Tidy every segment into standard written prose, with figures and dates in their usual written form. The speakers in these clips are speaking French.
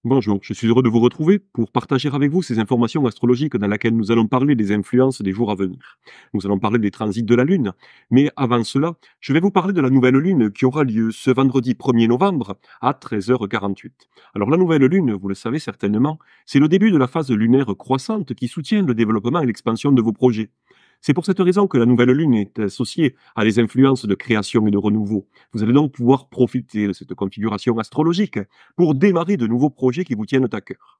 Bonjour, je suis heureux de vous retrouver pour partager avec vous ces informations astrologiques dans lesquelles nous allons parler des influences des jours à venir. Nous allons parler des transits de la Lune, mais avant cela, je vais vous parler de la nouvelle Lune qui aura lieu ce vendredi 1er novembre à 13h48. Alors la nouvelle Lune, vous le savez certainement, c'est le début de la phase lunaire croissante qui soutient le développement et l'expansion de vos projets. C'est pour cette raison que la nouvelle Lune est associée à des influences de création et de renouveau. Vous allez donc pouvoir profiter de cette configuration astrologique pour démarrer de nouveaux projets qui vous tiennent à cœur.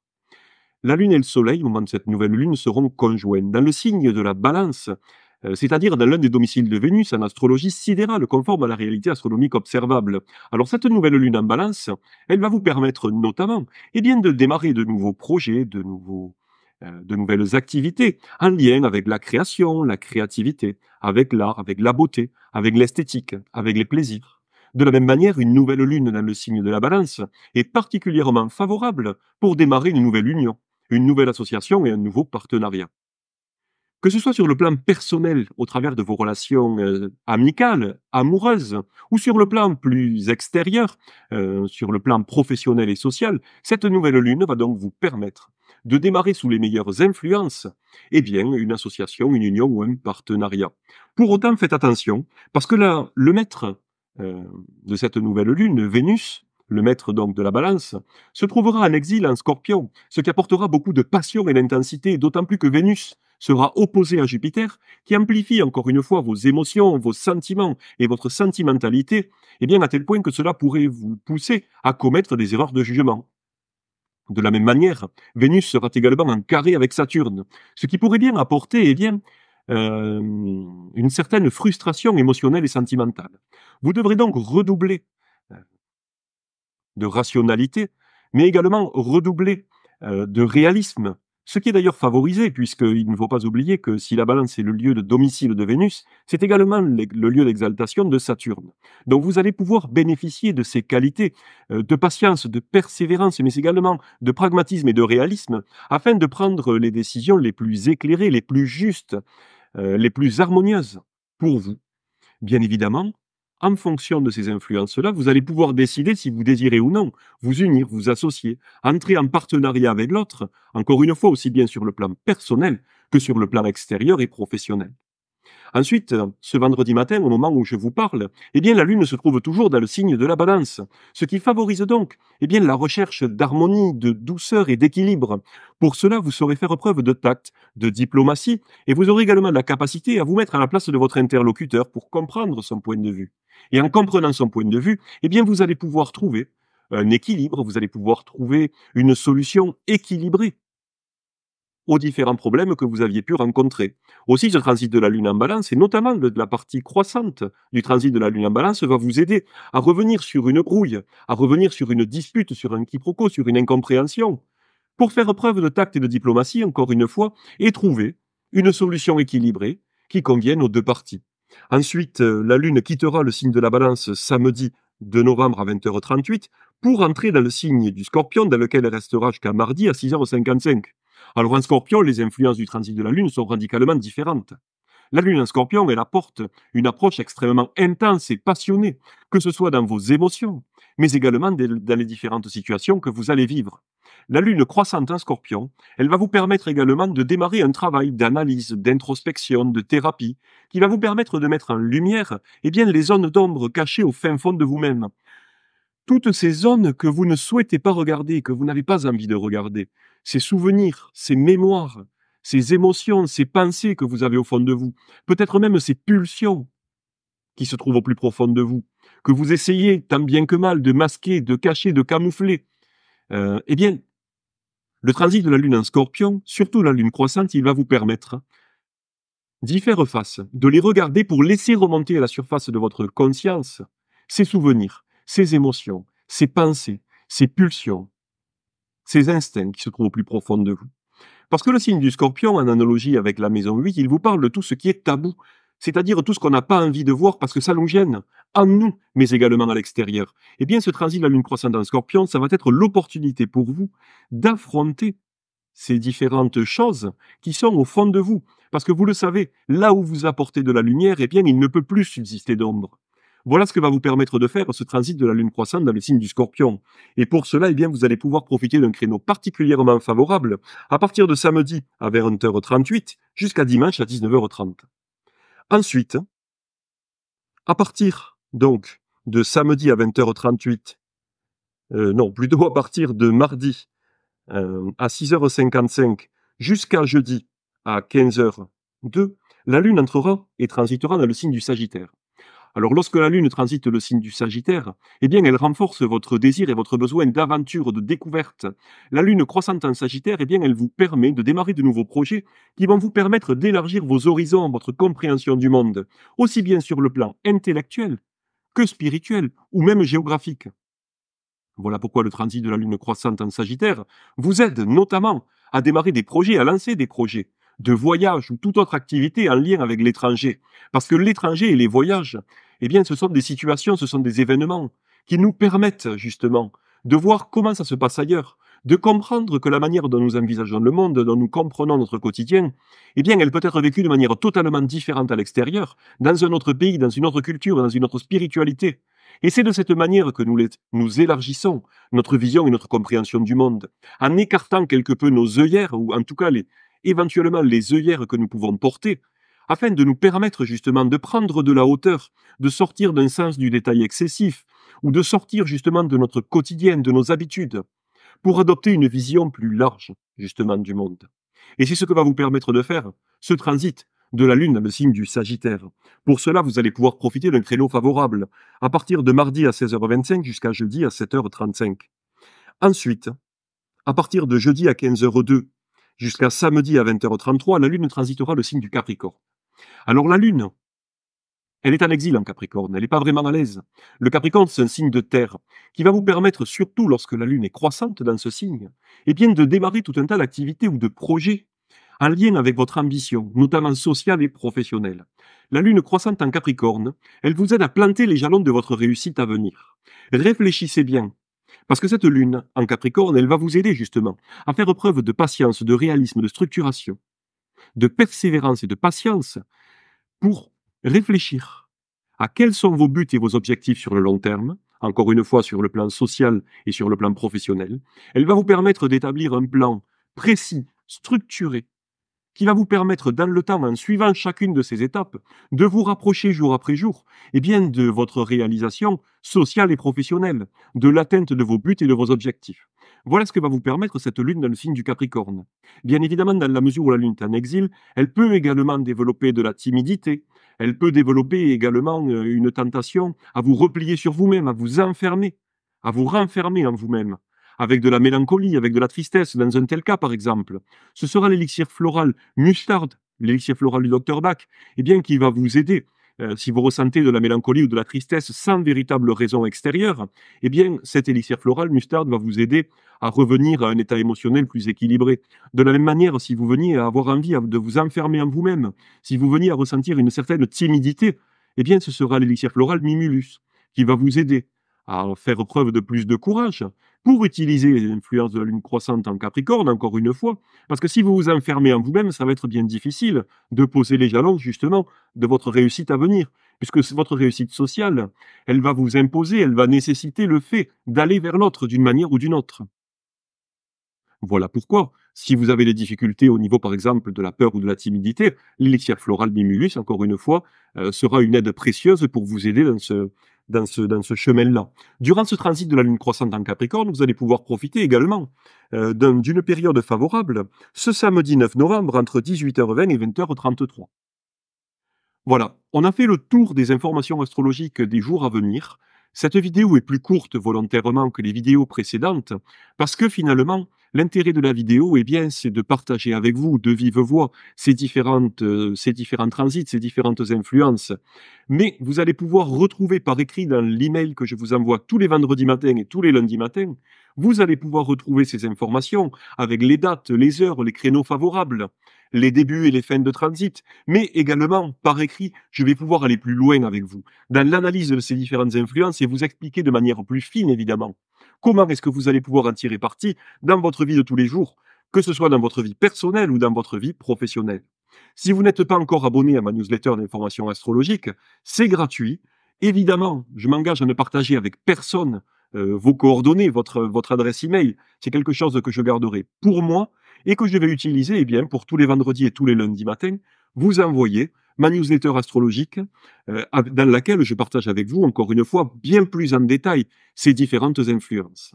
La Lune et le Soleil, au moment de cette nouvelle Lune, seront conjoints dans le signe de la Balance, c'est-à-dire dans l'un des domiciles de Vénus en astrologie sidérale, conforme à la réalité astronomique observable. Alors cette nouvelle Lune en Balance, elle va vous permettre notamment de démarrer de nouveaux projets, de nouvelles activités en lien avec la création, la créativité, avec l'art, avec la beauté, avec l'esthétique, avec les plaisirs. De la même manière, une nouvelle lune dans le signe de la Balance est particulièrement favorable pour démarrer une nouvelle union, une nouvelle association et un nouveau partenariat. Que ce soit sur le plan personnel, au travers de vos relations amicales, amoureuses, ou sur le plan plus extérieur, sur le plan professionnel et social, cette nouvelle lune va donc vous permettre de démarrer sous les meilleures influences, une association, une union ou un partenariat. Pour autant, faites attention, parce que là, le maître euh, de cette nouvelle lune, Vénus, le maître donc de la Balance, se trouvera en exil en Scorpion, ce qui apportera beaucoup de passion et d'intensité, d'autant plus que Vénus sera opposé à Jupiter, qui amplifie encore une fois vos émotions, vos sentiments et votre sentimentalité, à tel point que cela pourrait vous pousser à commettre des erreurs de jugement. De la même manière, Vénus sera également en carré avec Saturne, ce qui pourrait bien apporter euh, une certaine frustration émotionnelle et sentimentale. Vous devrez donc redoubler euh, de rationalité, mais également redoubler de réalisme, ce qui est d'ailleurs favorisé, puisqu'il ne faut pas oublier que si la Balance est le lieu de domicile de Vénus, c'est également le lieu d'exaltation de Saturne. Donc vous allez pouvoir bénéficier de ces qualités de patience, de persévérance, mais également de pragmatisme et de réalisme, afin de prendre les décisions les plus éclairées, les plus justes, les plus harmonieuses pour vous. Bien évidemment, en fonction de ces influences-là, vous allez pouvoir décider si vous désirez ou non vous unir, vous associer, entrer en partenariat avec l'autre, encore une fois aussi bien sur le plan personnel que sur le plan extérieur et professionnel. Ensuite, ce vendredi matin, au moment où je vous parle, la Lune se trouve toujours dans le signe de la Balance, ce qui favorise donc la recherche d'harmonie, de douceur et d'équilibre. Pour cela, vous saurez faire preuve de tact, de diplomatie, et vous aurez également la capacité à vous mettre à la place de votre interlocuteur pour comprendre son point de vue. Et en comprenant son point de vue, vous allez pouvoir trouver un équilibre, vous allez pouvoir trouver une solution équilibrée aux différents problèmes que vous aviez pu rencontrer. Aussi, ce transit de la Lune en Balance, et notamment de la partie croissante du transit de la Lune en Balance, va vous aider à revenir sur une brouille, à revenir sur une dispute, sur un quiproquo, sur une incompréhension, pour faire preuve de tact et de diplomatie, encore une fois, et trouver une solution équilibrée qui convienne aux deux parties. Ensuite, la Lune quittera le signe de la Balance samedi 2 novembre à 20h38 pour entrer dans le signe du Scorpion, dans lequel elle restera jusqu'à mardi à 6h55. Alors en Scorpion, les influences du transit de la Lune sont radicalement différentes. La Lune en Scorpion, elle apporte une approche extrêmement intense et passionnée, que ce soit dans vos émotions, mais également dans les différentes situations que vous allez vivre. La Lune croissante en Scorpion, elle va vous permettre également de démarrer un travail d'analyse, d'introspection, de thérapie, qui va vous permettre de mettre en lumière les zones d'ombre cachées au fin fond de vous-même. Toutes ces zones que vous ne souhaitez pas regarder, que vous n'avez pas envie de regarder, ces souvenirs, ces mémoires, ces émotions, ces pensées que vous avez au fond de vous, peut-être même ces pulsions qui se trouvent au plus profond de vous, que vous essayez tant bien que mal de masquer, de cacher, de camoufler, euh, eh bien, le transit de la Lune en Scorpion, surtout la Lune croissante, il va vous permettre d'y faire face, de les regarder pour laisser remonter à la surface de votre conscience ces souvenirs, ces émotions, ces pensées, ces pulsions, ces instincts qui se trouvent au plus profond de vous. Parce que le signe du Scorpion, en analogie avec la maison 8, il vous parle de tout ce qui est tabou, c'est-à-dire tout ce qu'on n'a pas envie de voir parce que ça nous gêne, en nous, mais également à l'extérieur. Eh bien, ce transit de la Lune croissante en Scorpion, ça va être l'opportunité pour vous d'affronter ces différentes choses qui sont au fond de vous. Parce que vous le savez, là où vous apportez de la lumière, il ne peut plus subsister d'ombre. Voilà ce que va vous permettre de faire ce transit de la lune croissante dans le signe du Scorpion. Et pour cela, eh bien, vous allez pouvoir profiter d'un créneau particulièrement favorable à partir de samedi à 20h38 jusqu'à dimanche à 19h30. Ensuite, à partir donc de samedi à 20h38, non, plutôt à partir de mardi à 6h55 jusqu'à jeudi à 15h02, la Lune entrera et transitera dans le signe du Sagittaire. Alors lorsque la Lune transite le signe du Sagittaire, eh bien elle renforce votre désir et votre besoin d'aventure, de découverte. La Lune croissante en Sagittaire, eh bien elle vous permet de démarrer de nouveaux projets qui vont vous permettre d'élargir vos horizons, votre compréhension du monde, aussi bien sur le plan intellectuel que spirituel ou même géographique. Voilà pourquoi le transit de la Lune croissante en Sagittaire vous aide notamment à démarrer des projets, à lancer des projets de voyage ou toute autre activité en lien avec l'étranger. Parce que l'étranger et les voyages, eh bien, ce sont des situations, ce sont des événements qui nous permettent justement de voir comment ça se passe ailleurs, de comprendre que la manière dont nous envisageons le monde, dont nous comprenons notre quotidien, eh bien, elle peut être vécue de manière totalement différente à l'extérieur, dans un autre pays, dans une autre culture, dans une autre spiritualité. Et c'est de cette manière que nous élargissons notre vision et notre compréhension du monde, en écartant quelque peu nos œillères, ou en tout cas éventuellement les œillères que nous pouvons porter, afin de nous permettre justement de prendre de la hauteur, de sortir d'un sens du détail excessif, ou de sortir justement de notre quotidien, de nos habitudes, pour adopter une vision plus large justement du monde. Et c'est ce que va vous permettre de faire ce transit de la Lune dans le signe du Sagittaire. Pour cela, vous allez pouvoir profiter d'un créneau favorable, à partir de mardi à 16h25 jusqu'à jeudi à 7h35. Ensuite, à partir de jeudi à 15h02 jusqu'à samedi à 20h33, la Lune transitera le signe du Capricorne. Alors la Lune, elle est en exil en Capricorne, elle n'est pas vraiment à l'aise. Le Capricorne, c'est un signe de terre, qui va vous permettre, surtout lorsque la Lune est croissante dans ce signe, eh bien de démarrer tout un tas d'activités ou de projets en lien avec votre ambition, notamment sociale et professionnelle. La Lune croissante en Capricorne, elle vous aide à planter les jalons de votre réussite à venir. Réfléchissez bien, parce que cette Lune en Capricorne, elle va vous aider justement à faire preuve de patience, de réalisme, de structuration, de persévérance et de patience pour réfléchir à quels sont vos buts et vos objectifs sur le long terme, encore une fois sur le plan social et sur le plan professionnel. Elle va vous permettre d'établir un plan précis, structuré, qui va vous permettre dans le temps, en suivant chacune de ces étapes, de vous rapprocher jour après jour eh bien, de votre réalisation sociale et professionnelle, de l'atteinte de vos buts et de vos objectifs. Voilà ce que va vous permettre cette lune dans le signe du Capricorne. Bien évidemment, dans la mesure où la lune est en exil, elle peut également développer de la timidité, elle peut développer également une tentation à vous replier sur vous-même, à vous enfermer, à vous renfermer en vous-même, avec de la mélancolie, avec de la tristesse, dans un tel cas par exemple. Ce sera l'élixir floral Mustard, l'élixir floral du Dr Bach, eh bien, qui va vous aider. Si vous ressentez de la mélancolie ou de la tristesse sans véritable raison extérieure, eh bien, cet élixir floral Mustard va vous aider à revenir à un état émotionnel plus équilibré. De la même manière, si vous veniez à avoir envie de vous enfermer en vous-même, si vous veniez à ressentir une certaine timidité, eh bien, ce sera l'élixir floral Mimulus, qui va vous aider à faire preuve de plus de courage pour utiliser les influences de la lune croissante en Capricorne, encore une fois, parce que si vous vous enfermez en vous-même, ça va être bien difficile de poser les jalons, justement, de votre réussite à venir, puisque votre réussite sociale, elle va vous imposer, elle va nécessiter le fait d'aller vers l'autre d'une manière ou d'une autre. Voilà pourquoi, si vous avez des difficultés au niveau, par exemple, de la peur ou de la timidité, l'élixir floral Mimulus, encore une fois, sera une aide précieuse pour vous aider dans ce chemin-là. Durant ce transit de la lune croissante en Capricorne, vous allez pouvoir profiter également d'une période favorable, ce samedi 9 novembre, entre 18h20 et 20h33. Voilà, on a fait le tour des informations astrologiques des jours à venir. Cette vidéo est plus courte volontairement que les vidéos précédentes, parce que finalement, l'intérêt de la vidéo, eh bien, c'est de partager avec vous de vive voix ces différents transits, ces différentes influences. Mais vous allez pouvoir retrouver par écrit dans l'email que je vous envoie tous les vendredis matins et tous les lundis matins, vous allez pouvoir retrouver ces informations avec les dates, les heures, les créneaux favorables, les débuts et les fins de transit, mais également, par écrit, je vais pouvoir aller plus loin avec vous, dans l'analyse de ces différentes influences et vous expliquer de manière plus fine, évidemment, comment est-ce que vous allez pouvoir en tirer parti dans votre vie de tous les jours, que ce soit dans votre vie personnelle ou dans votre vie professionnelle. Si vous n'êtes pas encore abonné à ma newsletter d'informations astrologiques, c'est gratuit Évidemment, je m'engage à ne partager avec personne vos coordonnées, votre adresse email. C'est quelque chose que je garderai pour moi et que je vais utiliser pour tous les vendredis et tous les lundis matins, vous envoyer ma newsletter astrologique dans laquelle je partage avec vous, encore une fois, bien plus en détail ces différentes influences.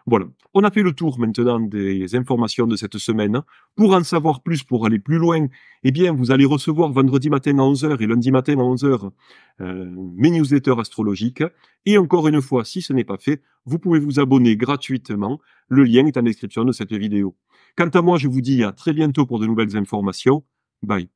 Voilà, on a fait le tour maintenant des informations de cette semaine. Pour en savoir plus, pour aller plus loin, vous allez recevoir vendredi matin à 11 h et lundi matin à 11 h mes newsletters astrologiques. Et encore une fois, si ce n'est pas fait, vous pouvez vous abonner gratuitement. Le lien est en description de cette vidéo. Quant à moi, je vous dis à très bientôt pour de nouvelles informations. Bye.